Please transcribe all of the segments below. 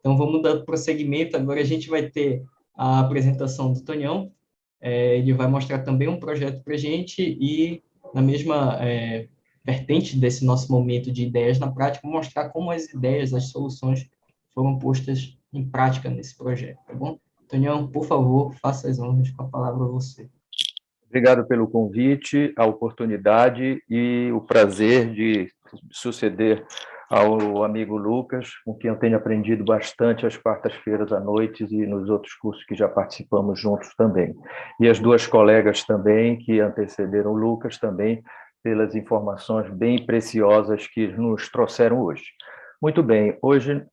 Então, vamos dar prosseguimento. Agora a gente vai ter a apresentação do Tonhão. Ele vai mostrar também um projeto para a gente e, na mesma vertente desse nosso momento de ideias na prática, mostrar como as ideias, as soluções foram postas em prática nesse projeto, tá bom? Tonhão, por favor, faça as honras, com a palavra a você. Obrigado pelo convite, a oportunidade e o prazer de suceder ao amigo Lucas, com quem eu tenho aprendido bastante às quartas-feiras à noite e nos outros cursos que já participamos juntos também. E as duas colegas também, que antecederam o Lucas, também pelas informações bem preciosas que nos trouxeram hoje. Muito bem, hoje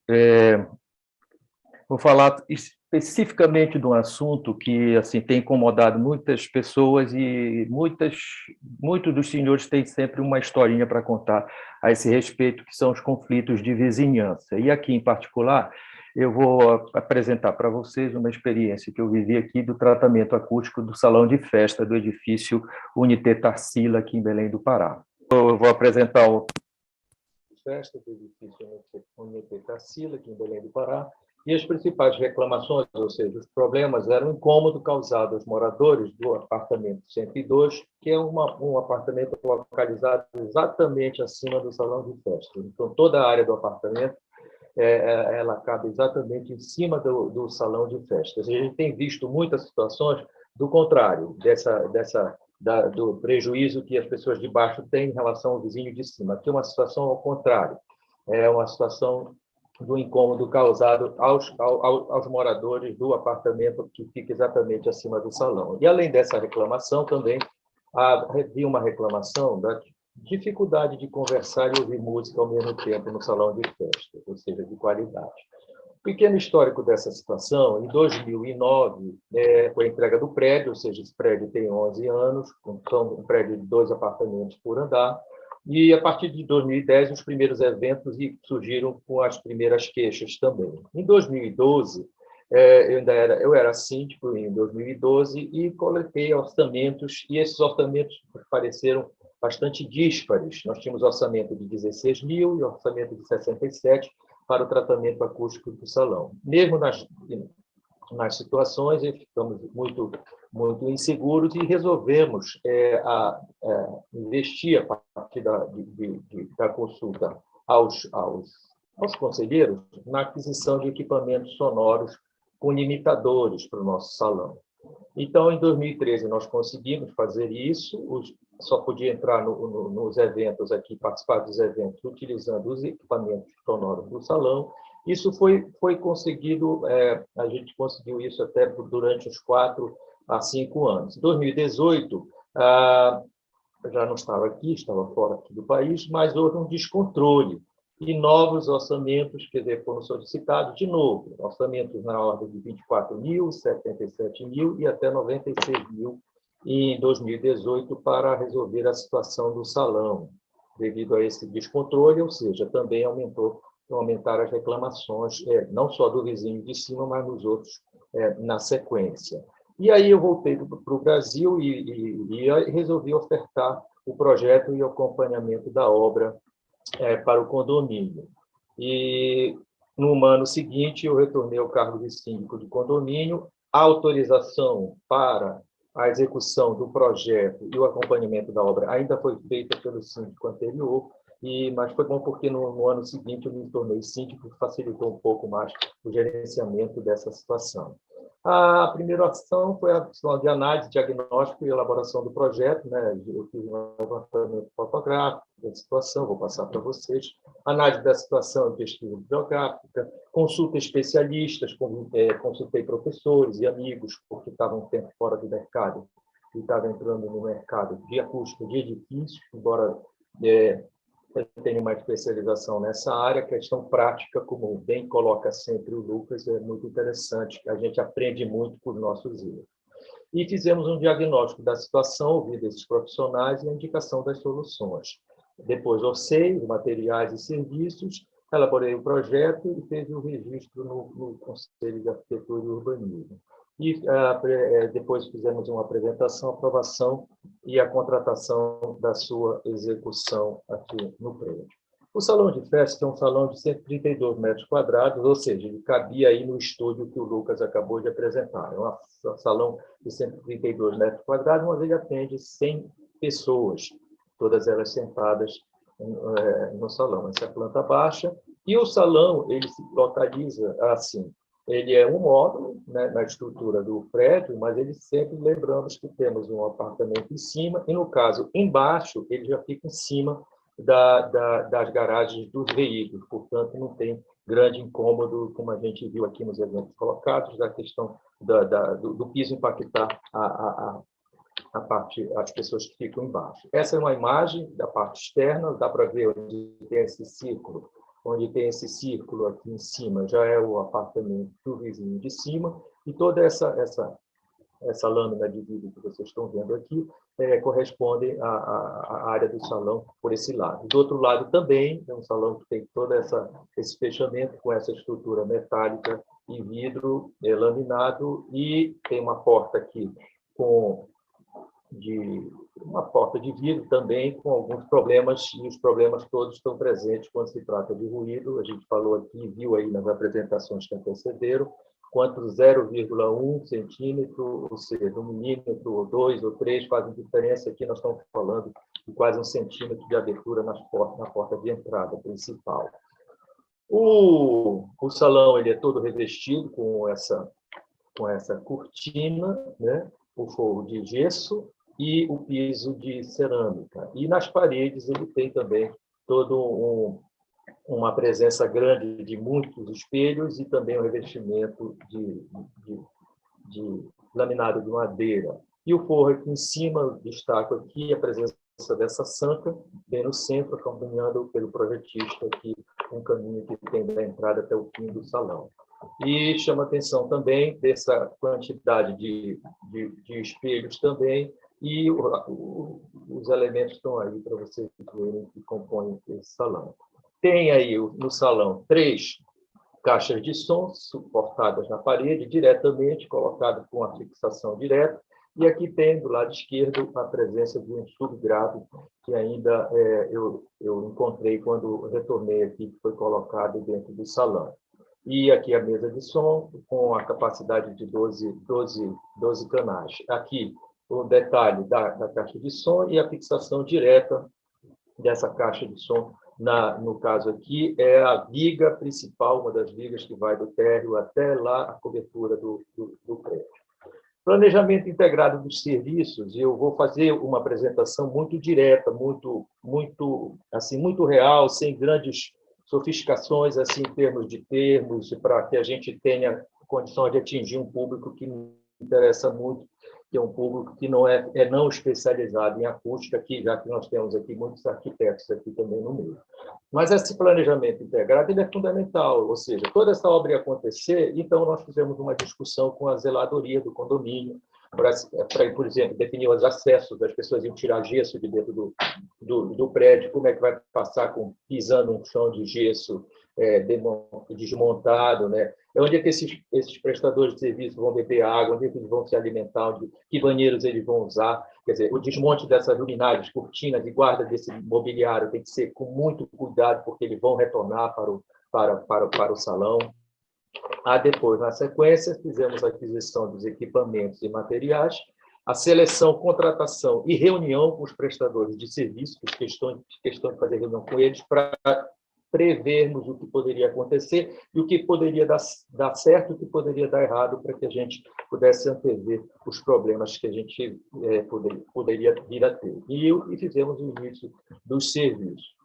vou falar especificamente de um assunto que assim tem incomodado muitas pessoas e muitos dos senhores têm sempre uma historinha para contar a esse respeito, que são os conflitos de vizinhança. E aqui, em particular, eu vou apresentar para vocês uma experiência que eu vivi aqui do tratamento acústico do salão de festa do edifício Unité Tarsila, aqui em Belém do Pará. Eu vou apresentar o festa do edifício Unité Tarsila, aqui em Belém do Pará. E as principais reclamações, ou seja, os problemas, eram o incômodo causado aos moradores do apartamento 102, que é um apartamento localizado exatamente acima do salão de festa. Então, toda a área do apartamento ela cabe exatamente em cima do salão de festas. E a gente tem visto muitas situações do contrário, do prejuízo que as pessoas de baixo têm em relação ao vizinho de cima. Aqui é uma situação ao contrário, é uma situação do incômodo causado aos moradores do apartamento que fica exatamente acima do salão. E, além dessa reclamação, também havia uma reclamação da dificuldade de conversar e ouvir música ao mesmo tempo no salão de festa, ou seja, de qualidade. Pequeno histórico dessa situação: em 2009, foi a entrega do prédio, ou seja, esse prédio tem 11 anos, então um prédio de 2 apartamentos por andar, e, a partir de 2010, os primeiros eventos surgiram com as primeiras queixas também. Em 2012, eu era síndico em 2012 e coletei orçamentos, e esses orçamentos pareceram bastante díspares. Nós tínhamos orçamento de 16 mil e orçamento de 67 para o tratamento acústico do salão. Mesmo nas situações, ficamos muito inseguros e resolvemos investir, a partir da consulta aos conselheiros, na aquisição de equipamentos sonoros com limitadores para o nosso salão. Então, em 2013, nós conseguimos fazer isso. Só podia entrar nos eventos aqui, participar dos eventos, utilizando os equipamentos sonoros do salão. Isso foi conseguido, a gente conseguiu isso até durante os 4 a 5 anos. Em 2018, já não estava aqui, estava fora aqui do país, mas houve um descontrole e novos orçamentos, quer dizer, foram solicitados de novo, orçamentos na ordem de 24 mil, 77 mil e até 96 mil em 2018 para resolver a situação do salão, devido a esse descontrole, ou seja, também aumentaram as reclamações, não só do vizinho de cima, mas nos outros na sequência. E aí eu voltei para o Brasil e resolvi ofertar o projeto e o acompanhamento da obra para o condomínio. E, no ano seguinte, eu retornei ao cargo de síndico de condomínio. A autorização para a execução do projeto e o acompanhamento da obra ainda foi feita pelo síndico anterior, mas foi bom porque no ano seguinte eu me tornei síndico, que facilitou um pouco mais o gerenciamento dessa situação. A primeira ação foi a ação de análise, diagnóstico e elaboração do projeto, né? Eu fiz um levantamento fotográfico da situação, vou passar para vocês. Análise da situação, pesquisa bibliográfica, consulta especialistas, consultei professores e amigos, porque estavam um tempo fora do mercado e estavam entrando no mercado de acústica de edifícios, embora eu tenho uma especialização nessa área. A questão prática, como bem coloca sempre o Lucas, é muito interessante, a gente aprende muito com os nossos erros. E fizemos um diagnóstico da situação, ouvindo esses profissionais e a indicação das soluções. Depois, orcei os materiais e serviços, elaborei o projeto e fiz o registro no Conselho de Arquitetura e Urbanismo. E depois fizemos uma apresentação, aprovação e a contratação da sua execução aqui no prédio. O salão de festa é um salão de 132 metros quadrados, ou seja, ele cabia aí no estúdio que o Lucas acabou de apresentar. É um salão de 132 metros quadrados, mas ele atende 100 pessoas, todas elas sentadas no salão. Essa é a planta baixa. E o salão ele se localiza assim. Ele é um módulo, né, na estrutura do prédio, mas ele sempre, lembramos que temos um apartamento em cima, e no caso, embaixo, ele já fica em cima das garagens dos veículos, portanto, não tem grande incômodo, como a gente viu aqui nos eventos colocados, da questão do piso impactar a parte, as pessoas que ficam embaixo. Essa é uma imagem da parte externa, dá para ver onde tem esse círculo. Onde tem esse círculo aqui em cima já é o apartamento do vizinho de cima, e toda essa lâmina de vidro que vocês estão vendo aqui corresponde à área do salão por esse lado. Do outro lado também é um salão que tem todo esse fechamento com essa estrutura metálica e vidro laminado, e tem uma porta aqui uma porta de vidro também com alguns problemas, e os problemas todos estão presentes quando se trata de ruído. A gente falou aqui, viu aí nas apresentações que antecederam, quanto 0,1 centímetro, ou seja, 1 milímetro, ou 2 ou 3 fazem diferença. Aqui nós estamos falando de quase 1 centímetro de abertura na porta de entrada principal. O salão ele é todo revestido com essa cortina, né? O forro de gesso e o piso de cerâmica. E nas paredes ele tem também uma presença grande de muitos espelhos e também um revestimento de laminado de madeira. E o forro aqui em cima, destaco aqui a presença dessa santa, bem no centro, acompanhando pelo projetista aqui um caminho que tem da entrada até o fim do salão. E chama atenção também dessa quantidade de espelhos também, e os elementos estão aí para vocês verem que compõem esse salão. Tem aí no salão 3 caixas de som suportadas na parede, diretamente, colocadas com a fixação direta, e aqui tem, do lado esquerdo, a presença de um subgrave que ainda eu encontrei quando retornei aqui, que foi colocado dentro do salão. E aqui a mesa de som, com a capacidade de 12 canais. Aqui o detalhe da caixa de som e a fixação direta dessa caixa de som. No caso aqui, é a viga principal, uma das vigas que vai do térreo até lá a cobertura do prédio. Planejamento integrado dos serviços, eu vou fazer uma apresentação muito direta, muito real, sem grandes sofisticações assim, em termos, para que a gente tenha condição de atingir um público que me interessa muito, que é um público que não é não especializado em acústica, aqui, já que nós temos aqui muitos arquitetos aqui também no meio. Mas esse planejamento integrado ele é fundamental, ou seja, toda essa obra ia acontecer, então nós fizemos uma discussão com a zeladoria do condomínio, para, por exemplo, definir os acessos, das pessoas iam tirar gesso de dentro do prédio, como é que vai passar pisando um chão de gesso desmontado, né? Onde é que esses prestadores de serviço vão beber água, onde é que eles vão se alimentar, que banheiros eles vão usar. Quer dizer, o desmonte dessas luminárias, cortinas e guarda desse mobiliário tem que ser com muito cuidado, porque eles vão retornar para o salão. Depois, na sequência, fizemos a aquisição dos equipamentos e materiais, a seleção, contratação e reunião com os prestadores de serviços, questão de fazer reunião com eles para prevermos o que poderia acontecer e o que poderia dar certo e o que poderia dar errado, para que a gente pudesse antever os problemas que a gente poderia vir a ter. E fizemos o início dos serviços.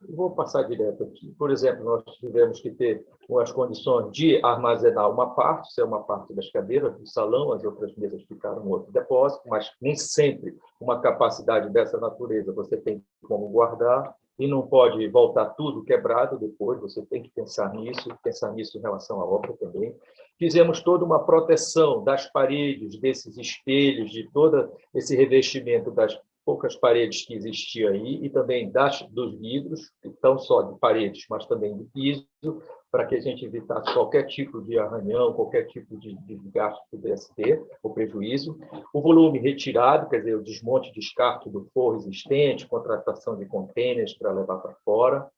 Vou passar direto aqui. Por exemplo, nós tivemos que ter as condições de armazenar uma parte, isso é uma parte das cadeiras do salão, as outras mesas ficaram no outro depósito, mas nem sempre uma capacidade dessa natureza você tem como guardar, e não pode voltar tudo quebrado depois, você tem que pensar nisso em relação à obra também. Fizemos toda uma proteção das paredes, desses espelhos, de todo esse revestimento das poucas paredes que existiam aí, e também dos vidros, não só de paredes, mas também do piso, para que a gente evitasse qualquer tipo de arranhão, qualquer tipo de gasto que pudesse ter, ou prejuízo. O volume retirado, quer dizer, o desmonte de descarte do forro existente, contratação de contêineres para levar para fora,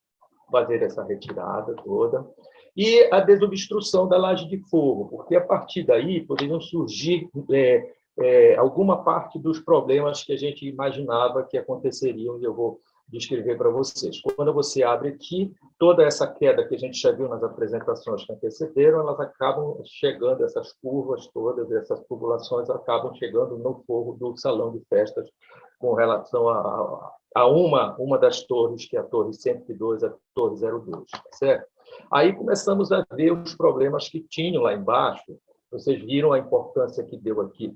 fazer essa retirada toda. E a desobstrução da laje de forro, porque a partir daí poderiam surgir alguma parte dos problemas que a gente imaginava que aconteceriam, e eu vou descrever para vocês. Quando você abre aqui, toda essa queda que a gente já viu nas apresentações que antecederam, elas acabam chegando, essas curvas todas, essas tubulações acabam chegando no forro do salão de festas com relação a uma das torres, que é a torre 102, a torre 02, certo? Aí começamos a ver os problemas que tinham lá embaixo. Vocês viram a importância que deu aqui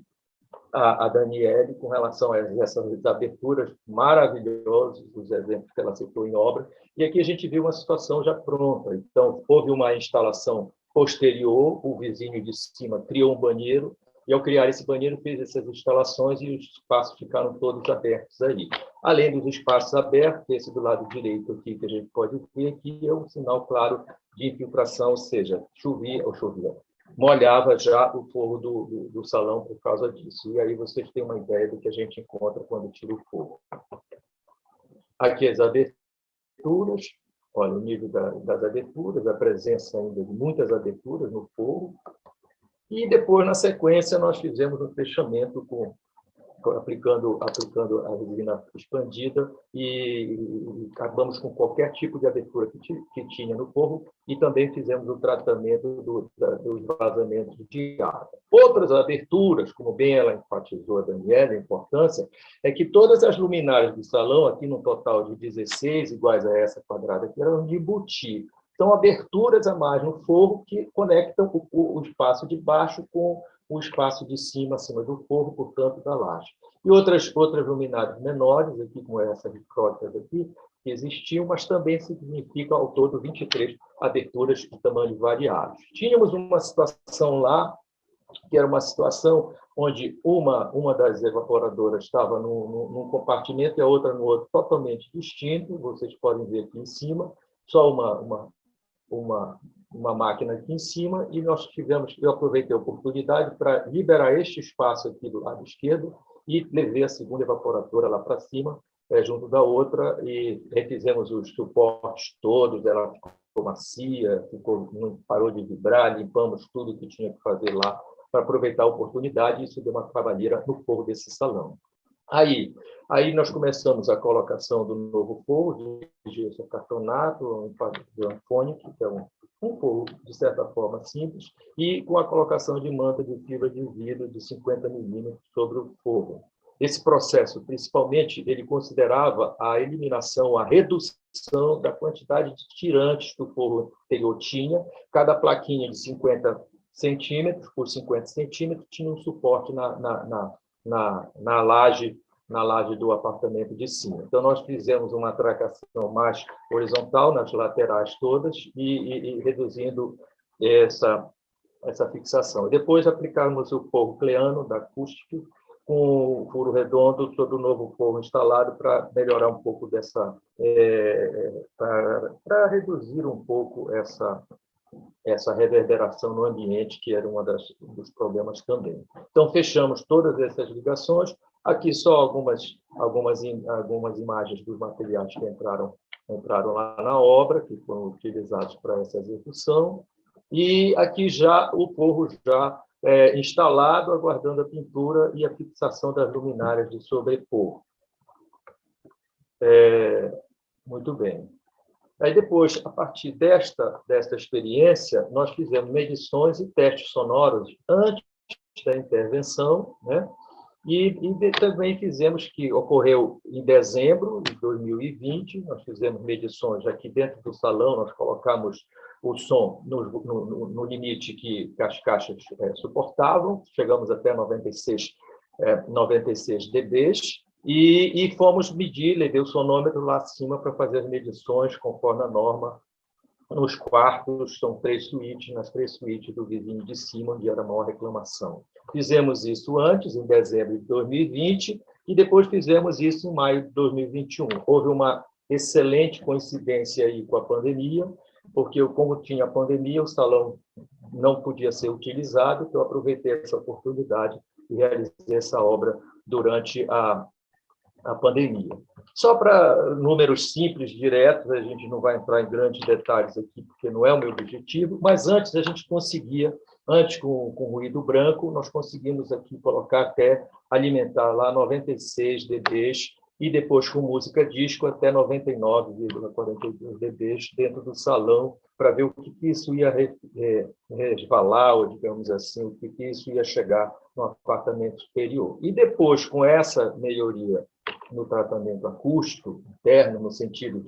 a Daniele com relação a essas aberturas maravilhosas, os exemplos que ela citou em obra, e aqui a gente viu uma situação já pronta. Então, houve uma instalação posterior, o vizinho de cima criou um banheiro, e ao criar esse banheiro fez essas instalações e os espaços ficaram todos abertos aí. Além dos espaços abertos, esse do lado direito aqui que a gente pode ver aqui é um sinal claro de infiltração, ou seja, chovia, molhava já o forro do salão por causa disso. E aí vocês têm uma ideia do que a gente encontra quando tira o forro. Aqui as aberturas, olha o nível das aberturas, a presença ainda de muitas aberturas no forro. E depois, na sequência, nós fizemos um fechamento aplicando a resina expandida e acabamos com qualquer tipo de abertura que tinha no forro e também fizemos o tratamento dos vazamentos de água. Outras aberturas, como bem ela enfatizou a Daniela, a importância, é que todas as luminárias do salão, aqui no total de 16, iguais a essa quadrada aqui, eram de embutir. São aberturas a mais no forro que conectam o espaço de baixo com o espaço de cima, acima do forro, portanto, da laje. E outras luminárias menores, aqui como essas próprias aqui, que existiam, mas também significa, ao todo, 23 aberturas de tamanho variados. Tínhamos uma situação lá, que era uma situação onde uma das evaporadoras estava num compartimento e a outra no outro, totalmente distinto. Vocês podem ver aqui em cima, só uma máquina aqui em cima, e eu aproveitei a oportunidade para liberar este espaço aqui do lado esquerdo e levei a segunda evaporadora lá para cima, junto da outra, e refizemos os suportes todos, ela ficou macia, não parou de vibrar, limpamos tudo que tinha que fazer lá para aproveitar a oportunidade, e isso deu uma trabalheira no forro desse salão. Aí nós começamos a colocação do novo forro de gesso cartonato, de anfônico, que é um forro, de certa forma, simples, e com a colocação de manta de fibra de vidro de 50 milímetros sobre o forro. Esse processo, principalmente, ele considerava a eliminação, a redução da quantidade de tirantes que o forro anterior tinha. Cada plaquinha de 50 centímetros por 50 centímetros tinha um suporte na laje do apartamento de cima. Então, nós fizemos uma tracação mais horizontal nas laterais todas e reduzindo essa fixação. Para aplicarmos o forro cleano da acústica com o furo redondo sobre o novo forro instalado para melhorar um pouco para reduzir um pouco essa reverberação no ambiente, que era dos problemas também. Então, fechamos todas essas ligações. Aqui só algumas imagens dos materiais que entraram lá na obra, que foram utilizados para essa execução. E aqui já o forro já instalado, aguardando a pintura e a fixação das luminárias de sobreforro. Muito bem. Aí depois, a partir desta experiência, nós fizemos medições e testes sonoros antes da intervenção, né? E também fizemos, que ocorreu em dezembro de 2020, nós fizemos medições aqui dentro do salão, nós colocamos o som no limite que as caixas suportavam, chegamos até 96 dBs, e fomos medir, levei o sonômetro lá acima para fazer as medições conforme a norma. Nos quartos, são 3 suítes, nas 3 suítes do vizinho de cima, onde era a maior reclamação. Fizemos isso antes, em dezembro de 2020, e depois fizemos isso em maio de 2021. Houve uma excelente coincidência aí com a pandemia, porque como tinha pandemia, o salão não podia ser utilizado, então eu aproveitei essa oportunidade e realizei essa obra durante a pandemia. Só para números simples, diretos, a gente não vai entrar em grandes detalhes aqui, porque não é o meu objetivo, mas antes a gente conseguia, antes com ruído branco, nós conseguimos aqui colocar até alimentar lá 96 dBs e depois com música disco até 99,42 dBs dentro do salão, para ver o que isso ia resvalar, ou digamos assim, o que isso ia chegar no apartamento superior. E depois, com essa melhoria no tratamento acústico interno, no sentido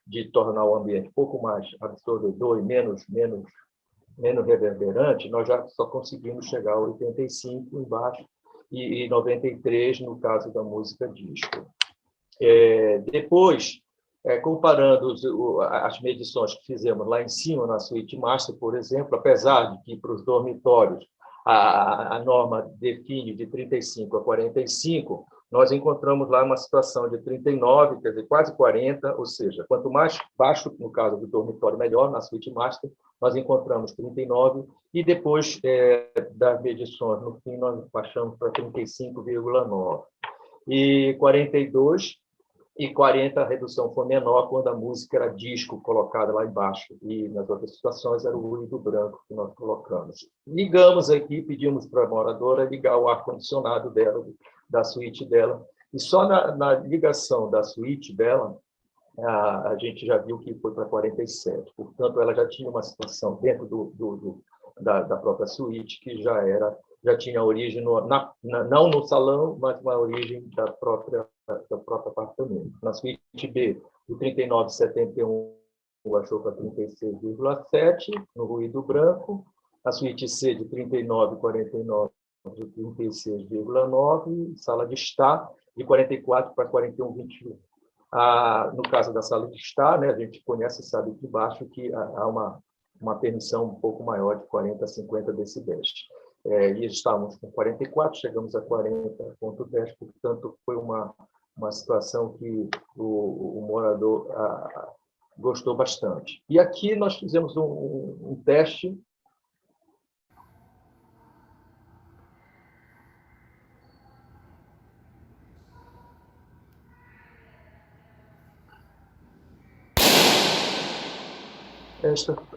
de tornar o ambiente um pouco mais absorvedor e menos reverberante, nós já só conseguimos chegar a 85 embaixo e 93 no caso da música disco. Depois, comparando as medições que fizemos lá em cima, na suíte master, por exemplo, apesar de que para os dormitórios a norma define de 35 a 45, nós encontramos lá uma situação de 39, quer dizer, quase 40, ou seja, quanto mais baixo, no caso do dormitório, melhor, na suíte master, nós encontramos 39, e depois das medições, no fim, nós baixamos para 35,9. E 42 e 40 a redução foi menor quando a música era disco colocada lá embaixo, e nas outras situações era o ruído branco que nós colocamos. Ligamos aqui, pedimos para a moradora ligar o ar-condicionado dela, da suíte dela, e só na ligação da suíte dela, a gente já viu que foi para 47. Portanto, ela já tinha uma situação dentro da própria suíte que já tinha origem, não no salão, mas uma origem do próprio apartamento. Na suíte B, de 39,71 baixou para 36,7 no ruído branco. A suíte C, de 39,49 de 36,9, sala de estar, de 44 para 41,21. No caso da sala de estar, né, a gente conhece e sabe aqui embaixo que há uma permissão um pouco maior de 40 a 50 decibéis. E estávamos com 44, chegamos a 40,10, portanto, foi uma situação que o morador gostou bastante. E aqui nós fizemos um teste.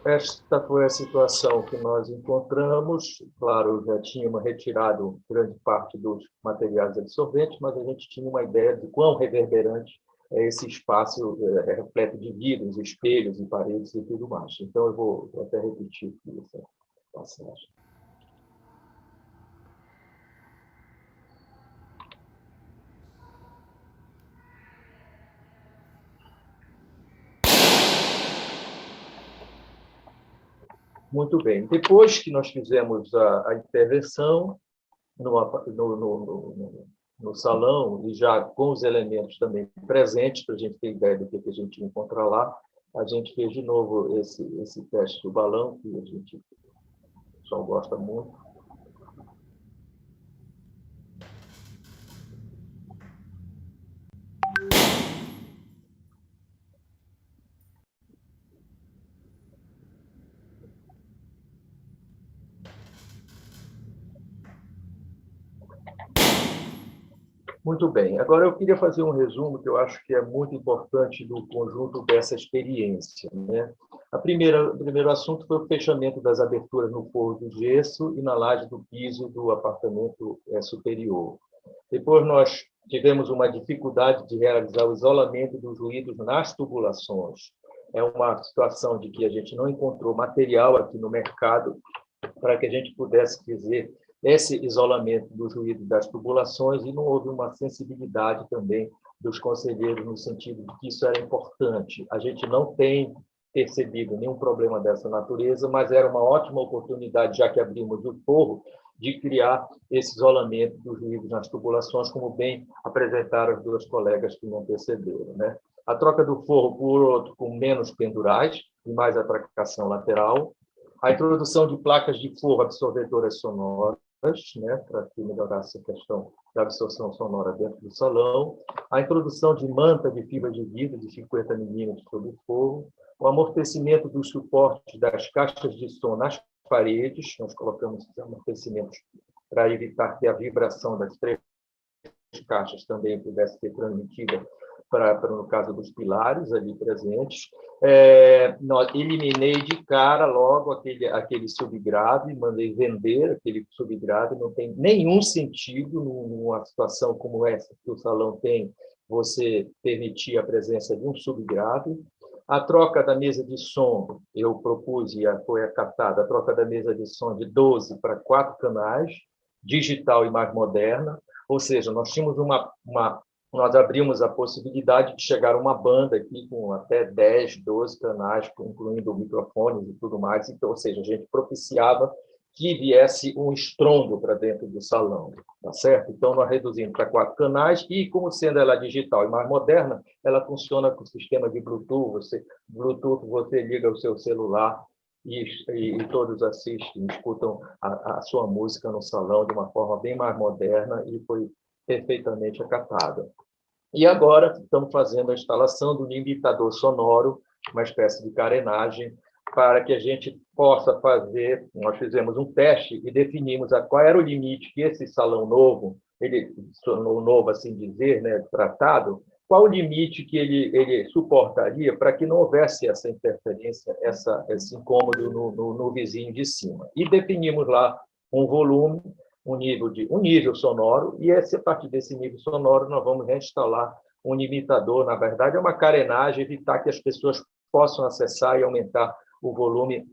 Esta foi a situação que nós encontramos. Claro, já tínhamos retirado grande parte dos materiais absorventes, mas a gente tinha uma ideia de quão reverberante é esse espaço repleto de vidros, espelhos e paredes e tudo mais. Então, eu vou até repetir aqui essa passagem. Muito bem. Depois que nós fizemos a intervenção no salão, e já com os elementos também presentes, para a gente ter ideia do que a gente ia encontrar lá, a gente fez de novo esse teste do balão, que a gente só gosta muito. Muito bem. Agora, eu queria fazer um resumo que eu acho que é muito importante do conjunto dessa experiência, né? O primeiro assunto foi o fechamento das aberturas no forro do gesso e na laje do piso do apartamento superior. Depois, nós tivemos uma dificuldade de realizar o isolamento dos ruídos nas tubulações. É uma situação de que a gente não encontrou material aqui no mercado para que a gente pudesse fazer esse isolamento dos ruídos das tubulações, e não houve uma sensibilidade também dos conselheiros no sentido de que isso era importante. A gente não tem percebido nenhum problema dessa natureza, mas era uma ótima oportunidade, já que abrimos o forro, de criar esse isolamento dos ruídos nas tubulações, como bem apresentaram as duas colegas que me antecederam, né? A troca do forro por outro com menos pendurais e mais atracação lateral, a introdução de placas de forro absorvedoras sonoras, né, para que melhorasse a questão da absorção sonora dentro do salão, a introdução de manta de fibra de vidro de 50 milímetros sobre o forro, o amortecimento dos suportes das caixas de som nas paredes, nós colocamos amortecimentos para evitar que a vibração das três caixas também pudesse ser transmitida no caso dos pilares ali presentes. Eliminei de cara logo aquele subgrave, mandei vender aquele subgrave, não tem nenhum sentido numa situação como essa que o salão tem, você permitir a presença de um subgrave. A troca da mesa de som, eu propus e foi acatada, a troca da mesa de som de 12 para 4 canais, digital e mais moderna, ou seja, nós tínhamos nós abrimos a possibilidade de chegar uma banda aqui com até 10, 12 canais, incluindo microfones e tudo mais, então, ou seja, a gente propiciava que viesse um estrondo para dentro do salão, tá certo? Então, nós reduzimos para 4 canais e, como sendo ela digital e mais moderna, ela funciona com o sistema de Bluetooth, você liga o seu celular e todos assistem, escutam a sua música no salão de uma forma bem mais moderna e foi perfeitamente acatada. E agora estamos fazendo a instalação do limitador sonoro, uma espécie de carenagem, para que a gente possa fazer, nós fizemos um teste e definimos qual era o limite que esse salão novo, novo assim dizer, né, tratado, qual o limite que ele suportaria para que não houvesse essa interferência, esse incômodo no vizinho de cima. E definimos lá um volume, um nível sonoro, e a partir desse nível sonoro nós vamos reinstalar um limitador, na verdade é uma carenagem, evitar que as pessoas possam acessar e aumentar o volume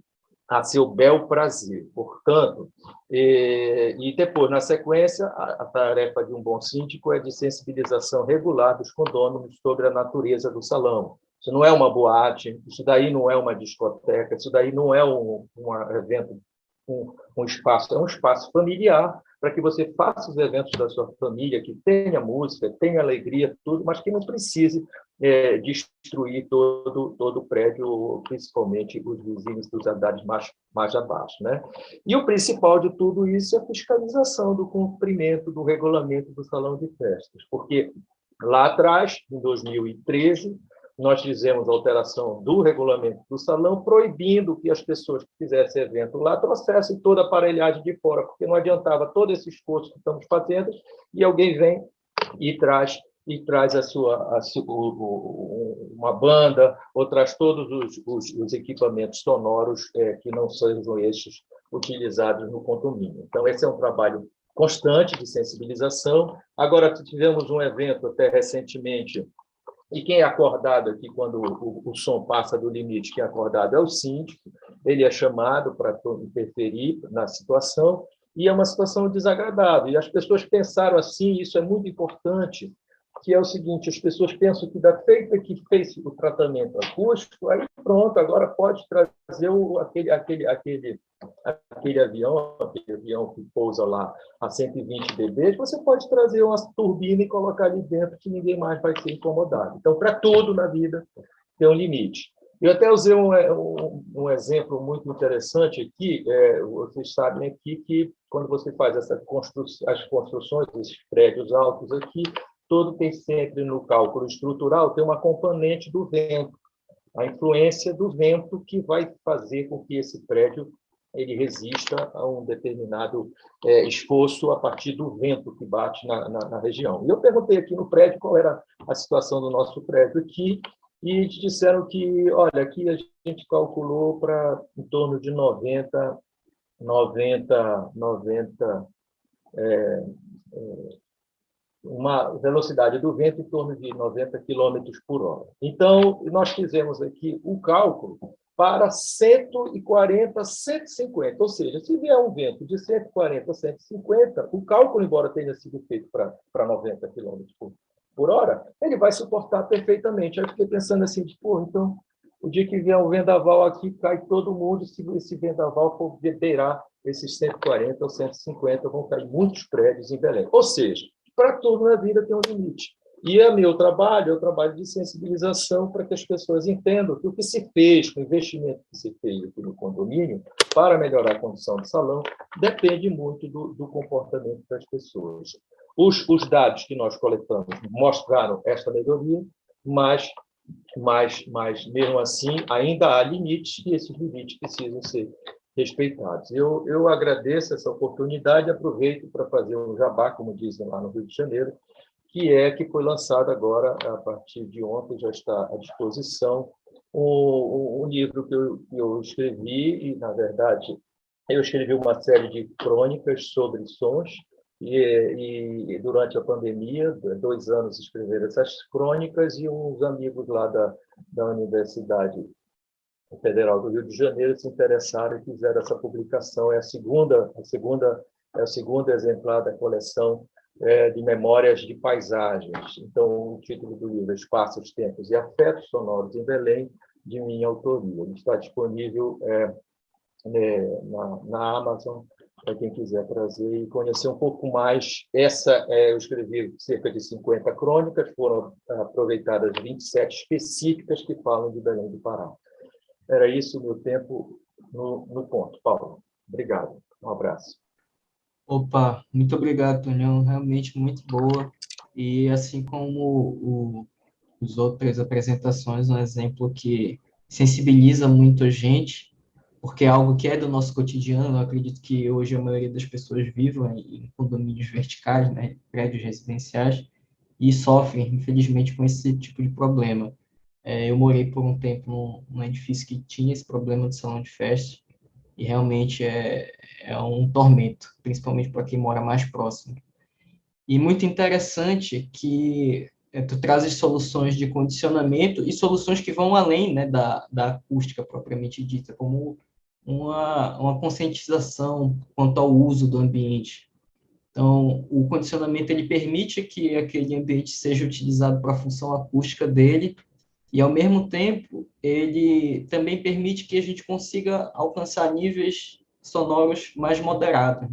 a seu bel prazer. Portanto, e depois, na sequência, a tarefa de um bom síndico é de sensibilização regular dos condôminos sobre a natureza do salão. Isso não é uma boate, isso daí não é uma discoteca, isso daí não é um evento, um espaço, é um espaço familiar para que você faça os eventos da sua família, que tenha música, tenha alegria, tudo, mas que não precise destruir todo o prédio, principalmente os vizinhos dos andares mais abaixo, né? E o principal de tudo isso é a fiscalização do cumprimento do regulamento do salão de festas, porque lá atrás, em 2013, nós fizemos a alteração do regulamento do salão, proibindo que as pessoas que fizessem evento lá trouxessem toda a aparelhagem de fora, porque não adiantava todo esse esforço que estamos fazendo e alguém vem e traz uma banda, ou traz todos os equipamentos sonoros que não sejam estes utilizados no condomínio. Então, esse é um trabalho constante de sensibilização. Agora, tivemos um evento até recentemente, e quem é acordado aqui quando o som passa do limite, quem é acordado é o síndico, ele é chamado para interferir na situação, e é uma situação desagradável. E as pessoas pensaram assim, isso é muito importante, que é o seguinte, as pessoas pensam que da feita que fez o tratamento acústico, aí pronto, agora pode trazer aquele avião que pousa lá a 120 dB, você pode trazer uma turbina e colocar ali dentro que ninguém mais vai ser incomodado. Então, para tudo na vida tem um limite. Eu até usei um exemplo muito interessante aqui, vocês sabem aqui que quando você faz as construções desses prédios altos aqui, todo tem sempre no cálculo estrutural, tem uma componente do vento, a influência do vento que vai fazer com que esse prédio ele resista a um determinado esforço a partir do vento que bate na região. E eu perguntei aqui no prédio qual era a situação do nosso prédio aqui, e disseram que, olha, aqui a gente calculou para em torno de 90 uma velocidade do vento em torno de 90 km por hora. Então, nós fizemos aqui o cálculo para 140, 150, ou seja, se vier um vento de 140 a 150, o cálculo, embora tenha sido feito para 90 km por hora, ele vai suportar perfeitamente. Aí eu fiquei pensando assim, então, o dia que vier um vendaval aqui, cai todo mundo, se esse vendaval for beirar esses 140 ou 150, vão cair muitos prédios em Belém. Ou seja, para tudo na vida tem um limite. E o meu trabalho é o trabalho de sensibilização para que as pessoas entendam que o que se fez, o investimento que se fez aqui no condomínio, para melhorar a condição do salão, depende muito do comportamento das pessoas. Os dados que nós coletamos mostraram esta melhoria, mas mesmo assim, ainda há limites e esses limites precisam ser respeitados. Eu agradeço essa oportunidade e aproveito para fazer um jabá, como dizem lá no Rio de Janeiro, que foi lançado agora, a partir de ontem, já está à disposição, um livro que eu escrevi, e, na verdade, eu escrevi uma série de crônicas sobre sons, e durante a pandemia, 2 anos escrever essas crônicas, e uns amigos lá da Universidade Federal do Rio de Janeiro se interessaram e fizeram essa publicação. É o segundo exemplar da coleção de memórias de paisagens. Então, o título do livro é Espaços, Tempos e Afetos Sonoros em Belém, de minha autoria. Ele está disponível na Amazon, para quem quiser trazer e conhecer um pouco mais. Eu escrevi cerca de 50 crônicas, foram aproveitadas 27 específicas que falam de Belém do Pará. Era isso o meu tempo no ponto. Paulo, obrigado. Um abraço. Opa, muito obrigado, Tonhão. Realmente muito boa. E assim como as outras apresentações, um exemplo que sensibiliza muito a gente, porque é algo que é do nosso cotidiano. Eu acredito que hoje a maioria das pessoas vivem em condomínios verticais, né, prédios residenciais, e sofrem, infelizmente, com esse tipo de problema. Eu morei por um tempo num edifício que tinha esse problema de salão de festa, e realmente é um tormento, principalmente para quem mora mais próximo. E muito interessante que tu trazes soluções de condicionamento e soluções que vão além, né, da acústica propriamente dita, como uma conscientização quanto ao uso do ambiente. Então, o condicionamento ele permite que aquele ambiente seja utilizado para a função acústica dele, e, ao mesmo tempo, ele também permite que a gente consiga alcançar níveis sonoros mais moderados.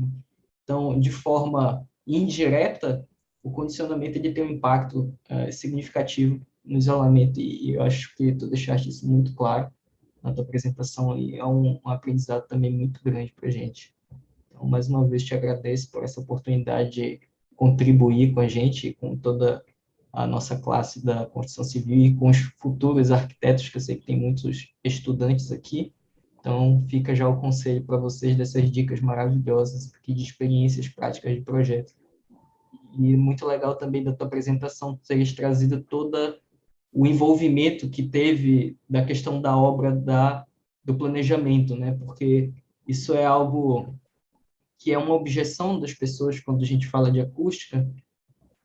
Então, de forma indireta, o condicionamento ele tem um impacto significativo no isolamento, e eu acho que tu deixaste isso muito claro na tua apresentação, e é um aprendizado também muito grande para a gente. Então, mais uma vez, te agradeço por essa oportunidade de contribuir com a gente, com toda a nossa classe da construção civil e com os futuros arquitetos, que eu sei que tem muitos estudantes aqui. Então, fica já o conselho para vocês dessas dicas maravilhosas aqui de experiências práticas de projeto. E muito legal também da tua apresentação, teres trazido todo o envolvimento que teve da questão da obra do planejamento, né? Porque isso é algo que é uma objeção das pessoas quando a gente fala de acústica,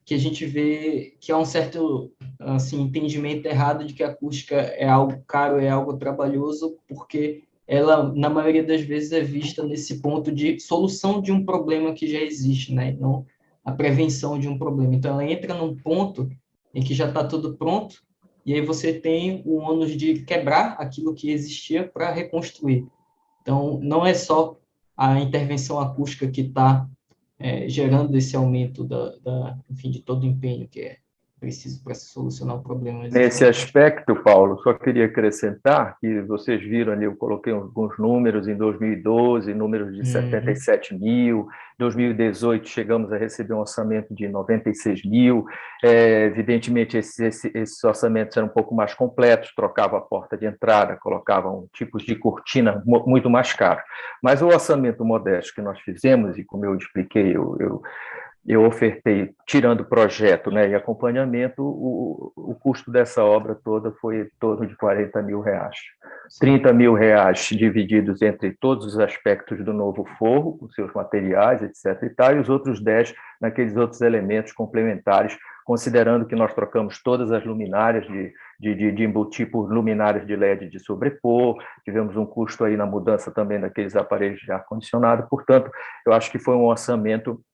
que a gente vê que há um certo assim, entendimento errado de que a acústica é algo caro, é algo trabalhoso, porque ela, na maioria das vezes, é vista nesse ponto de solução de um problema que já existe, né? E não a prevenção de um problema. Então, ela entra num ponto em que já está tudo pronto, e aí você tem o ônus de quebrar aquilo que existia para reconstruir. Então, não é só a intervenção acústica que está gerando esse aumento enfim, de todo o empenho que é preciso para se solucionar o problema Nesse existente. aspecto, Paulo, só queria acrescentar que vocês viram ali, eu coloquei alguns números em 2012, números de 77 mil, 2018 chegamos a receber um orçamento de 96 mil, evidentemente esses orçamentos eram um pouco mais completos, trocava a porta de entrada, colocavam tipos de cortina muito mais caros, mas o orçamento modesto que nós fizemos, e como eu expliquei, eu ofertei, tirando o projeto, né, e acompanhamento, o custo dessa obra toda foi em torno de 40 mil reais. 30 mil reais divididos entre todos os aspectos do novo forro, com seus materiais, etc. e tal, e os outros 10 naqueles outros elementos complementares, considerando que nós trocamos todas as luminárias de embutir por luminárias de LED de sobrepor, tivemos um custo aí na mudança também daqueles aparelhos de ar-condicionado, portanto, eu acho que foi um orçamento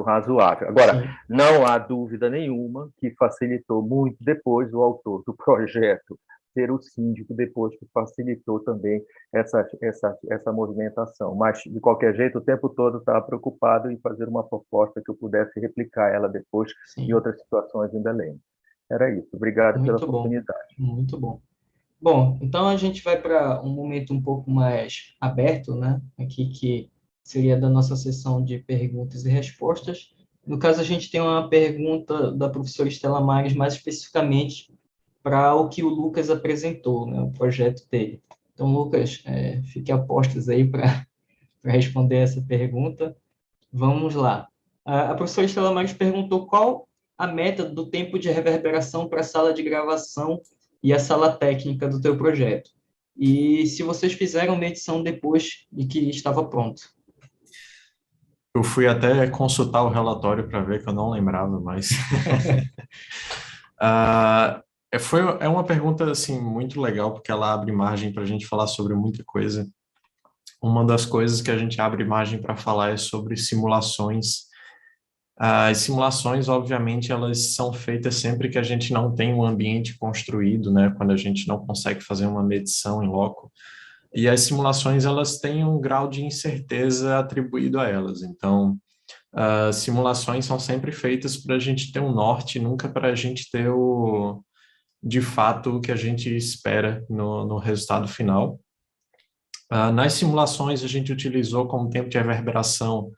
razoável. Agora, sim, não há dúvida nenhuma que facilitou muito depois o autor do projeto ser o síndico depois, que facilitou também essa movimentação. Mas, de qualquer jeito, o tempo todo estava preocupado em fazer uma proposta que eu pudesse replicar ela depois em Sim, outras situações em Belém. Era isso. Obrigado pela muito bom, oportunidade. muito bom. Bom, então a gente vai para um momento um pouco mais aberto, né? Aqui que seria da nossa sessão de perguntas e respostas. No caso, a gente tem uma pergunta da professora Estela Mares, mais especificamente para o que o Lucas apresentou, né? O projeto dele. Então, Lucas, fique a postos aí para responder essa pergunta. Vamos lá. A professora Estela Mares perguntou qual a meta do tempo de reverberação para a sala de gravação e a sala técnica do teu projeto. E se vocês fizeram medição depois de que estava pronto. Eu fui até consultar o relatório para ver que eu não lembrava mais. É uma pergunta assim muito legal porque ela abre margem para a gente falar sobre muita coisa. Uma das coisas que a gente abre margem para falar é sobre simulações. As simulações, obviamente, elas são feitas sempre que a gente não tem um ambiente construído, né? Quando a gente não consegue fazer uma medição em loco. E as simulações, elas têm um grau de incerteza atribuído a elas. Então, as simulações são sempre feitas para a gente ter um norte, nunca para a gente ter de fato o que a gente espera no resultado final. Nas simulações, a gente utilizou como tempo de reverberação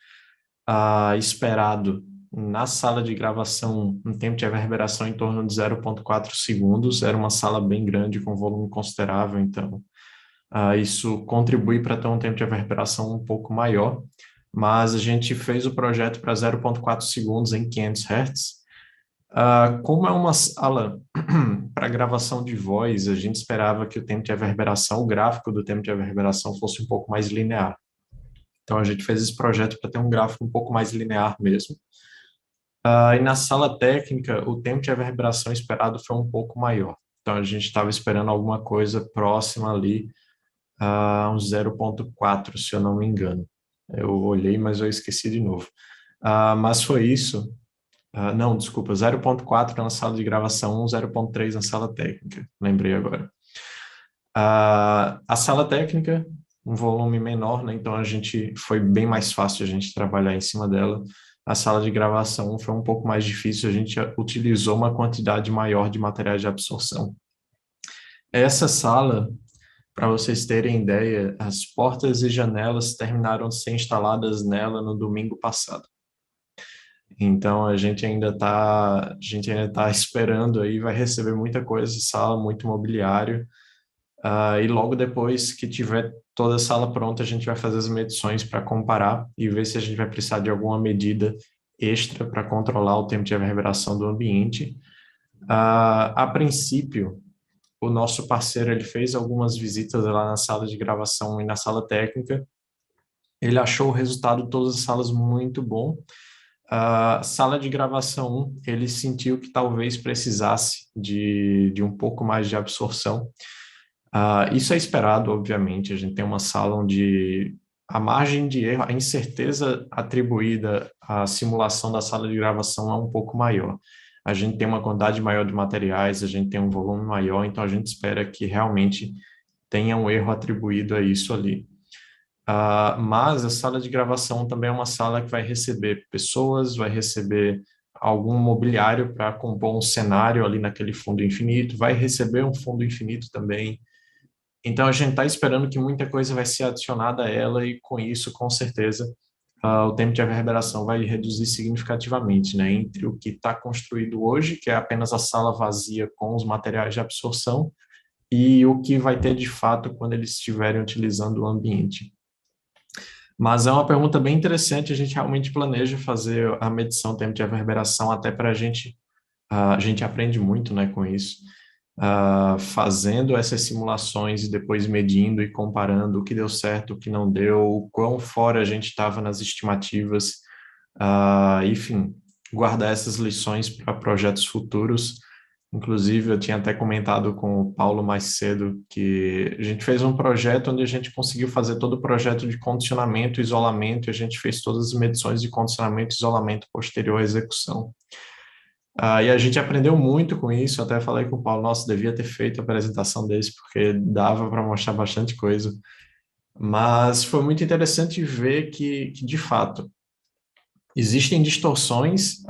esperado na sala de gravação um tempo de reverberação em torno de 0,4 segundos. Era uma sala bem grande, com volume considerável, então isso contribui para ter um tempo de reverberação um pouco maior, mas a gente fez o projeto para 0,4 segundos em 500 Hz. Como é uma sala para gravação de voz, a gente esperava que o tempo de reverberação, o gráfico do tempo de reverberação fosse um pouco mais linear. Então, a gente fez esse projeto para ter um gráfico um pouco mais linear mesmo. E na sala técnica, o tempo de reverberação esperado foi um pouco maior. Então, a gente estava esperando alguma coisa próxima ali a uns 0,4, se eu não me engano. Eu olhei, mas eu esqueci de novo. Mas foi isso. Não, desculpa, 0,4 na sala de gravação, 0,3 na sala técnica. Lembrei agora. A sala técnica, um volume menor, né? Então foi bem mais fácil a gente trabalhar em cima dela. A sala de gravação foi um pouco mais difícil, a gente utilizou uma quantidade maior de materiais de absorção. Essa sala, para vocês terem ideia, as portas e janelas terminaram de ser instaladas nela no domingo passado. Então, a gente ainda está esperando aí, vai receber muita coisa de sala, muito mobiliário. E logo depois que tiver toda a sala pronta, a gente vai fazer as medições para comparar e ver se a gente vai precisar de alguma medida extra para controlar o tempo de reverberação do ambiente. A princípio, o nosso parceiro ele fez algumas visitas lá na sala de gravação e na sala técnica. Ele achou o resultado de todas as salas muito bom. A sala de gravação 1, ele sentiu que talvez precisasse de um pouco mais de absorção. Isso é esperado, obviamente. A gente tem uma sala onde a margem de erro, a incerteza atribuída à simulação da sala de gravação é um pouco maior. A gente tem uma quantidade maior de materiais, a gente tem um volume maior, então a gente espera que realmente tenha um erro atribuído a isso ali. Mas a sala de gravação também é uma sala que vai receber pessoas, vai receber algum mobiliário para compor um cenário ali naquele fundo infinito, vai receber um fundo infinito também. Então, a gente está esperando que muita coisa vai ser adicionada a ela e, com isso, com certeza, o tempo de reverberação vai reduzir significativamente, né, entre o que está construído hoje, que é apenas a sala vazia com os materiais de absorção, e o que vai ter de fato quando eles estiverem utilizando o ambiente. Mas é uma pergunta bem interessante, a gente realmente planeja fazer a medição do tempo de reverberação até para a gente aprende muito, né, com isso, fazendo essas simulações e depois medindo e comparando o que deu certo, o que não deu, o quão fora a gente estava nas estimativas, enfim, guardar essas lições para projetos futuros. Inclusive, eu tinha até comentado com o Paulo mais cedo que a gente fez um projeto onde a gente conseguiu fazer todo o projeto de condicionamento, isolamento, e a gente fez todas as medições de condicionamento e isolamento posterior à execução. E a gente aprendeu muito com isso, até falei com o Paulo, nossa, devia ter feito a apresentação desse, porque dava para mostrar bastante coisa. Mas foi muito interessante ver que de fato, existem distorções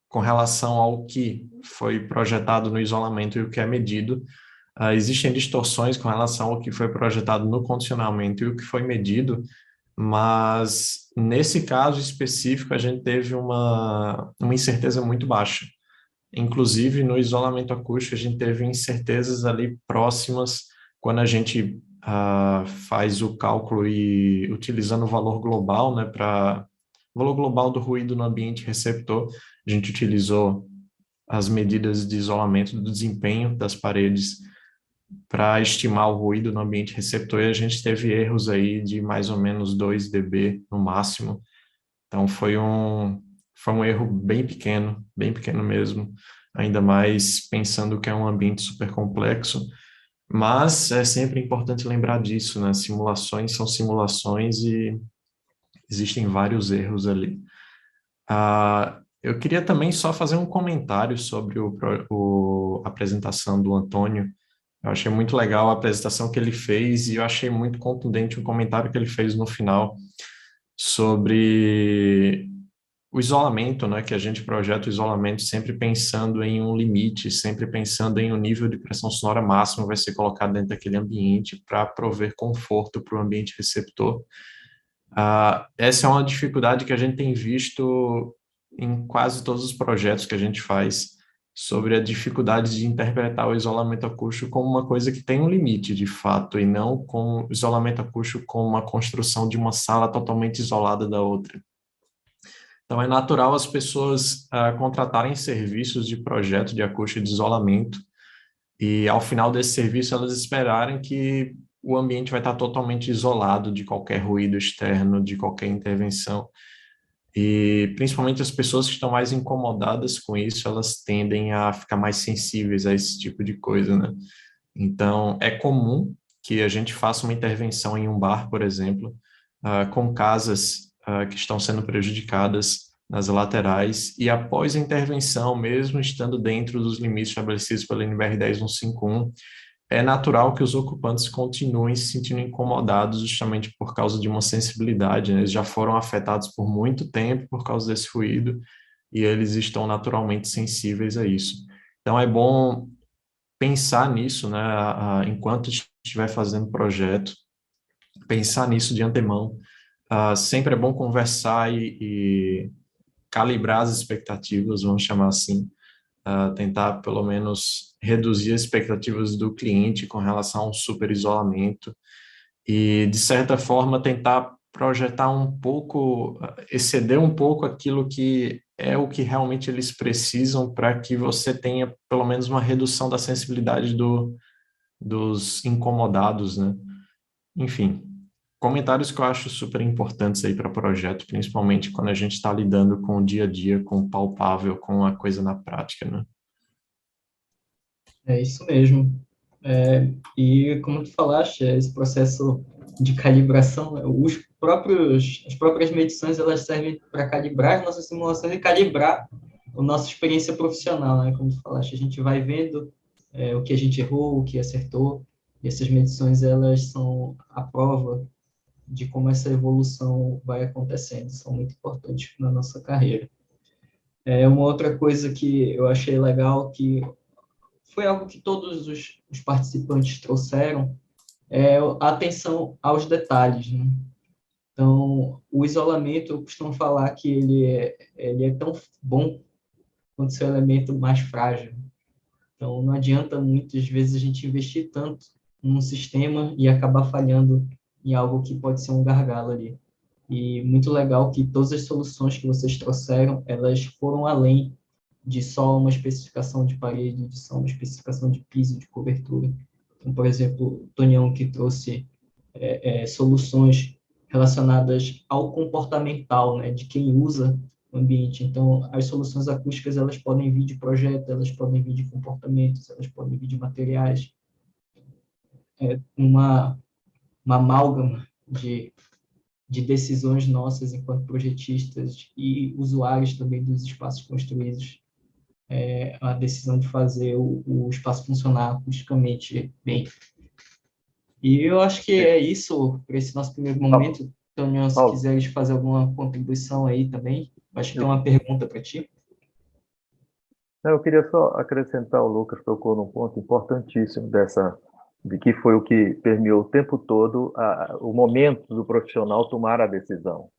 com relação ao que foi projetado no isolamento e o que é medido. Existem distorções com relação ao que foi projetado no condicionamento e o que foi medido, mas nesse caso específico a gente teve uma incerteza muito baixa. Inclusive, no isolamento acústico, a gente teve incertezas ali próximas quando a gente faz o cálculo e utilizando o valor global, né, para o valor global do ruído no ambiente receptor, a gente utilizou as medidas de isolamento do desempenho das paredes para estimar o ruído no ambiente receptor, e a gente teve erros aí de mais ou menos 2 dB no máximo. Então foi um erro bem pequeno mesmo, ainda mais pensando que é um ambiente super complexo, mas é sempre importante lembrar disso, né? Simulações são simulações e existem vários erros ali. Eu queria também só fazer um comentário sobre a apresentação do Antônio. Eu achei muito legal a apresentação que ele fez e eu achei muito contundente o comentário que ele fez no final sobre o isolamento, né, que a gente projeta o isolamento sempre pensando em um limite, sempre pensando em um nível de pressão sonora máximo vai ser colocado dentro daquele ambiente para prover conforto para o ambiente receptor. Essa é uma dificuldade que a gente tem visto em quase todos os projetos que a gente faz, sobre a dificuldade de interpretar o isolamento acústico como uma coisa que tem um limite, de fato, e não como isolamento acústico como uma construção de uma sala totalmente isolada da outra. Então, é natural as pessoas contratarem serviços de projeto de acústica e de isolamento e, ao final desse serviço, elas esperarem que o ambiente vai estar totalmente isolado de qualquer ruído externo, de qualquer intervenção. E, principalmente, as pessoas que estão mais incomodadas com isso, elas tendem a ficar mais sensíveis a esse tipo de coisa, né? Então, é comum que a gente faça uma intervenção em um bar, por exemplo, com casas que estão sendo prejudicadas nas laterais, e após a intervenção, mesmo estando dentro dos limites estabelecidos pela NBR 10151, é natural que os ocupantes continuem se sentindo incomodados justamente por causa de uma sensibilidade, né? Eles já foram afetados por muito tempo por causa desse ruído, e eles estão naturalmente sensíveis a isso. Então, é bom pensar nisso, né, enquanto estiver fazendo projeto, pensar nisso de antemão. Sempre é bom conversar e calibrar as expectativas, vamos chamar assim, tentar pelo menos reduzir as expectativas do cliente com relação ao super isolamento e, de certa forma, tentar projetar um pouco, exceder um pouco aquilo que é o que realmente eles precisam para que você tenha pelo menos uma redução da sensibilidade dos incomodados, né? Enfim, comentários que eu acho super importantes aí para projeto, principalmente quando a gente está lidando com o dia a dia, com o palpável, com a coisa na prática, né? É isso mesmo. E como tu falaste, esse processo de calibração, as próprias medições, elas servem para calibrar as nossas simulações e calibrar a nossa experiência profissional, né? Como tu falaste, a gente vai vendo o que a gente errou, o que acertou, e essas medições, elas são a prova de como essa evolução vai acontecendo, são muito importantes na nossa carreira. Uma outra coisa que eu achei legal, que foi algo que todos os participantes trouxeram, é a atenção aos detalhes, né? Então, o isolamento, eu costumo falar que ele é tão bom quanto seu elemento mais frágil. Então, não adianta muitas vezes a gente investir tanto num sistema e acabar falhando em algo que pode ser um gargalo ali. E muito legal que todas as soluções que vocês trouxeram, elas foram além de só uma especificação de parede, de só uma especificação de piso, de cobertura. Então, por exemplo, o Tonião que trouxe soluções relacionadas ao comportamental, né, de quem usa o ambiente. Então, as soluções acústicas, elas podem vir de projeto, elas podem vir de comportamentos, elas podem vir de materiais. Uma amálgama de decisões nossas enquanto projetistas e usuários também dos espaços construídos. a decisão de fazer o espaço funcionar acusticamente bem. E eu acho que é isso para esse nosso primeiro momento. Tonhão, se Paulo, quiseres fazer alguma contribuição aí também, acho que tem eu, uma pergunta para ti. eu queria só acrescentar, o Lucas tocou num ponto importantíssimo de que foi o que permeou o tempo todo o momento do profissional tomar a decisão.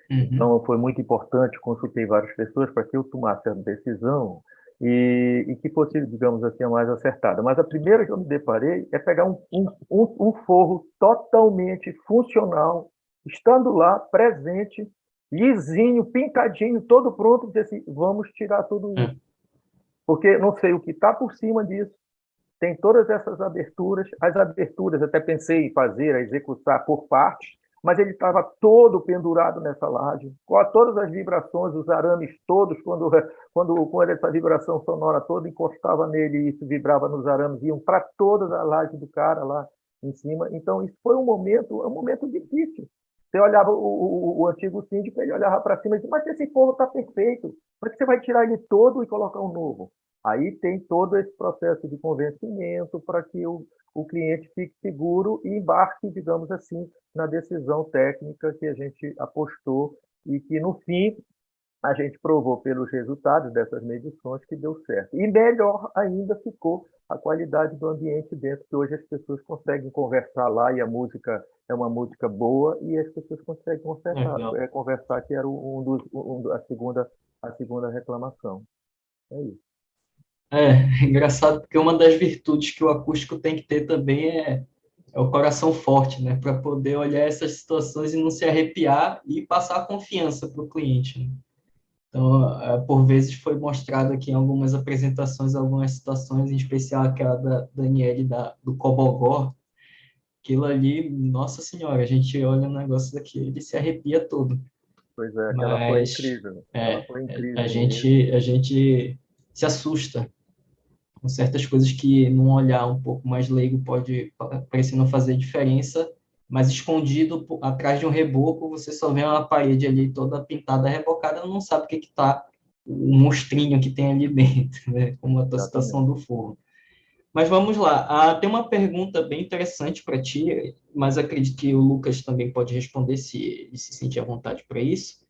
Uhum. Então, foi muito importante, consultei várias pessoas para que eu tomasse a decisão e que fosse, digamos assim, a mais acertada. Mas a primeira que eu me deparei é pegar um forro totalmente funcional, estando lá, presente, lisinho, pintadinho, todo pronto, e dizer assim, vamos tirar tudo isso. É. Porque não sei o que está por cima disso, tem todas essas aberturas, as aberturas até pensei em fazer, a executar por partes, mas ele estava todo pendurado nessa laje, com todas as vibrações, os arames todos, quando essa vibração sonora toda encostava nele e isso vibrava nos arames, iam para toda a laje do cara lá em cima. Então, isso foi um momento difícil. Você olhava o antigo síndico, ele olhava para cima e dizia, mas esse povo está perfeito, por que você vai tirar ele todo e colocar um novo? Aí tem todo esse processo de convencimento para que o cliente fique seguro e embarque, digamos assim, na decisão técnica que a gente apostou e que, no fim, a gente provou pelos resultados dessas medições que deu certo. E melhor ainda ficou a qualidade do ambiente dentro, que hoje as pessoas conseguem conversar lá e a música é uma música boa e as pessoas conseguem Legal. conversar, que era a segunda reclamação. É isso. É engraçado porque uma das virtudes que o acústico tem que ter também é o coração forte, né? Para poder olhar essas situações e não se arrepiar e passar a confiança para o cliente, né? Então, por vezes foi mostrado aqui em algumas apresentações, algumas situações, em especial aquela da Daniele do Cobogó, aquilo ali, nossa senhora, a gente olha o negócio daquele, ele se arrepia todo. Pois é, aquela foi Mas incrível. Ela foi a incrível mesmo. gente se assusta com certas coisas que num olhar um pouco mais leigo pode parecer não fazer diferença, mas escondido atrás de um reboco, você só vê uma parede ali toda pintada, rebocada, não sabe o que está o monstrinho que tem ali dentro, né? Como a tua situação Exatamente. do forro. Mas vamos lá, tem uma pergunta bem interessante para ti, mas acredito que o Lucas também pode responder se ele se sentir à vontade para isso,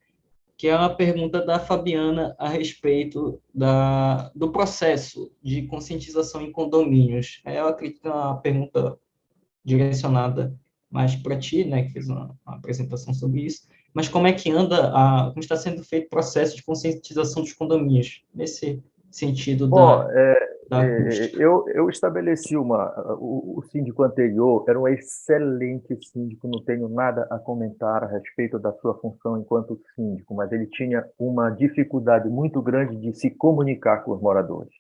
que é uma pergunta da Fabiana a respeito do processo de conscientização em condomínios. Eu acredito que é uma pergunta direcionada mais para ti, né, que fez uma apresentação sobre isso, mas como é que como está sendo feito o processo de conscientização dos condomínios, nesse sentido Bom, da acústica? eu estabeleci o síndico anterior era um excelente síndico, não tenho nada a comentar a respeito da sua função enquanto síndico, mas ele tinha uma dificuldade muito grande de se comunicar com os moradores.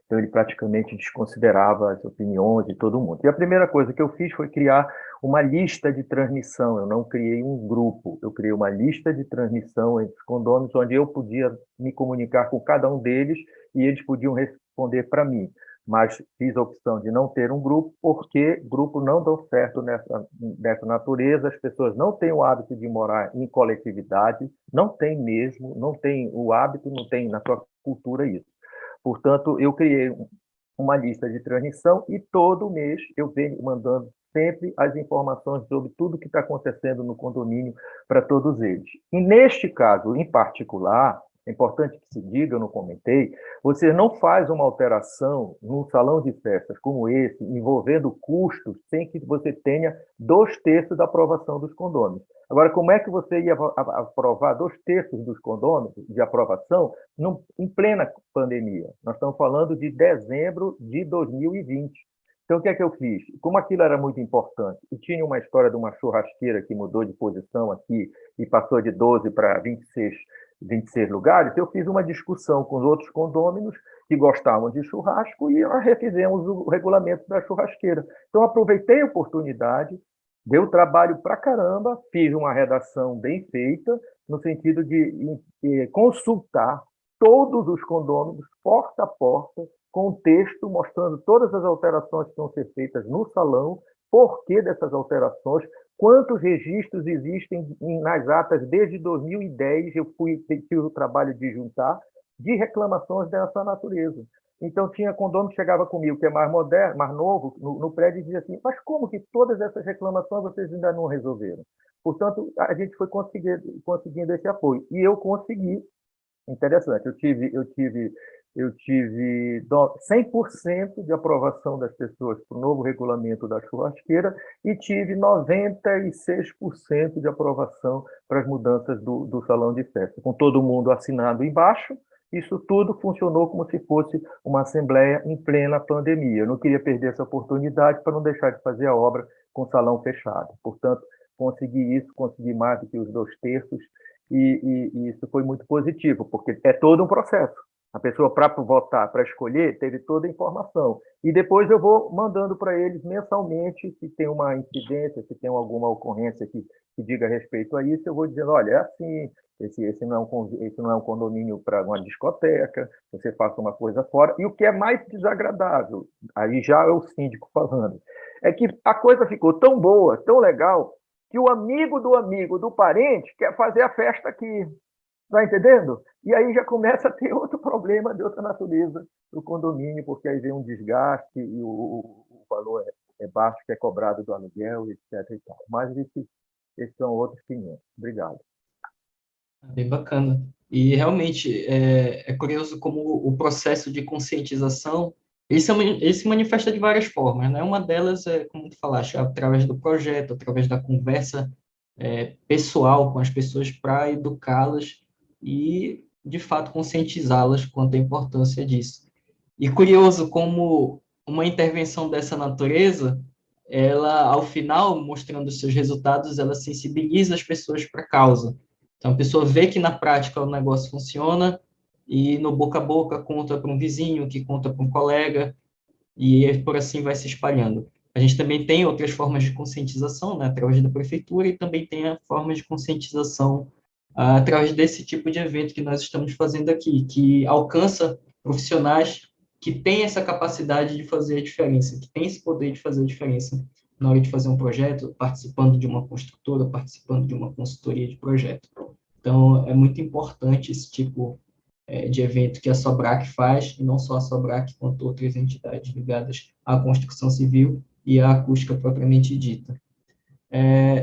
Então, ele praticamente desconsiderava as opiniões de todo mundo. E a primeira coisa que eu fiz foi criar uma lista de transmissão. Eu não criei um grupo, eu criei uma lista de transmissão entre os condôminos, onde eu podia me comunicar com cada um deles e eles podiam responder para mim. Mas fiz a opção de não ter um grupo, porque grupo não deu certo nessa natureza, as pessoas não têm o hábito de morar em coletividade, não tem mesmo, não tem o hábito, não tem na sua cultura isso. Portanto, eu criei uma lista de transmissão e todo mês eu venho mandando sempre as informações sobre tudo que está acontecendo no condomínio para todos eles. E neste caso, em particular, é importante que se diga, eu não comentei, você não faz uma alteração num salão de festas como esse, envolvendo custos, sem que você tenha 2/3 da aprovação dos condôminos. Agora, como é que você ia aprovar 2/3 dos condôminos de aprovação em plena pandemia? Nós estamos falando de dezembro de 2020. Então, o que é que eu fiz? Como aquilo era muito importante, e tinha uma história de uma churrasqueira que mudou de posição aqui e passou de 12 para 26 lugares, eu fiz uma discussão com os outros condôminos que gostavam de churrasco e nós refizemos o regulamento da churrasqueira. Então, aproveitei a oportunidade, deu trabalho para caramba, fiz uma redação bem feita, no sentido de consultar todos os condôminos, porta a porta, com um texto mostrando todas as alterações que vão ser feitas no salão, por que dessas alterações, quantos registros existem nas atas desde 2010, eu tive o trabalho de juntar, de reclamações dessa natureza. Então, tinha condomínio que chegava comigo, que é mais moderno, mais novo, no prédio, e dizia assim, mas como que todas essas reclamações vocês ainda não resolveram? Portanto, a gente foi conseguindo esse apoio. E eu consegui, interessante, eu tive 100% de aprovação das pessoas para o novo regulamento da churrasqueira e tive 96% de aprovação para as mudanças do salão de festa, com todo mundo assinado embaixo. Isso tudo funcionou como se fosse uma assembleia em plena pandemia. Eu não queria perder essa oportunidade para não deixar de fazer a obra com o salão fechado. Portanto, consegui mais do que os 2/3, e isso foi muito positivo, porque é todo um processo. A pessoa, para votar, para escolher, teve toda a informação. E depois eu vou mandando para eles mensalmente, se tem uma incidência, se tem alguma ocorrência que diga respeito a isso, eu vou dizendo, olha, é assim, esse não é um condomínio para uma discoteca, você faça uma coisa fora. E o que é mais desagradável, aí já é o síndico falando, é que a coisa ficou tão boa, tão legal, que o amigo do parente quer fazer a festa aqui. Está entendendo? E aí já começa a ter outro problema de outra natureza do condomínio, porque aí vem um desgaste e o valor é baixo, que é cobrado do aluguel, etc. E tal. Mas esses são outros 500. Obrigado. Bem bacana. E realmente é curioso como o processo de conscientização ele se manifesta de várias formas, né? Uma delas é, como tu falaste, através do projeto, através da conversa pessoal com as pessoas para educá-las e, de fato, conscientizá-las quanto à importância disso. E curioso como uma intervenção dessa natureza, ela, ao final, mostrando os seus resultados, ela sensibiliza as pessoas para a causa. Então, a pessoa vê que na prática o negócio funciona e no boca a boca conta para um vizinho, que conta para um colega, e por assim vai se espalhando. A gente também tem outras formas de conscientização, né, através da prefeitura, e também tem a forma de conscientização através desse tipo de evento que nós estamos fazendo aqui, que alcança profissionais que têm essa capacidade de fazer a diferença, que têm esse poder de fazer a diferença na hora de fazer um projeto, participando de uma construtora, participando de uma consultoria de projeto. Então, é muito importante esse tipo de evento que a Sobrac faz, e não só a Sobrac, quanto outras entidades ligadas à construção civil e à acústica propriamente dita.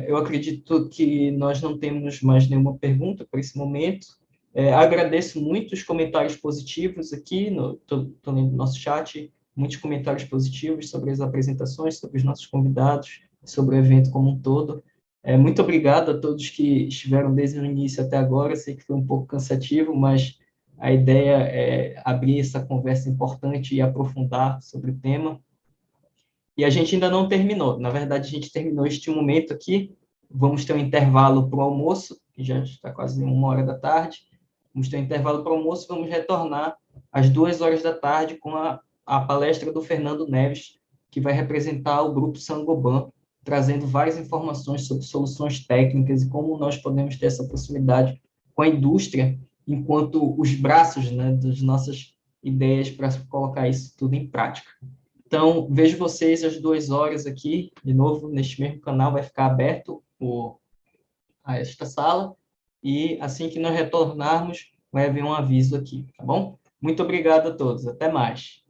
Eu acredito que nós não temos mais nenhuma pergunta para esse momento. Agradeço muito os comentários positivos aqui, estou lendo nosso chat, muitos comentários positivos sobre as apresentações, sobre os nossos convidados, sobre o evento como um todo. Muito obrigado a todos que estiveram desde o início até agora. Sei que foi um pouco cansativo, mas a ideia é abrir essa conversa importante e aprofundar sobre o tema. E a gente ainda não terminou. Na verdade, a gente terminou este momento aqui. Vamos ter um intervalo para o almoço, que já está quase 1h da tarde. Vamos ter um intervalo para o almoço e vamos retornar às 2h da tarde com a palestra do Fernando Neves, que vai representar o Grupo Saint-Gobain, trazendo várias informações sobre soluções técnicas e como nós podemos ter essa proximidade com a indústria, enquanto os braços, né, das nossas ideias para colocar isso tudo em prática. Então, vejo vocês às 2h aqui, de novo, neste mesmo canal, vai ficar aberto a esta sala, e assim que nós retornarmos, vai haver um aviso aqui, tá bom? Muito obrigado a todos, até mais.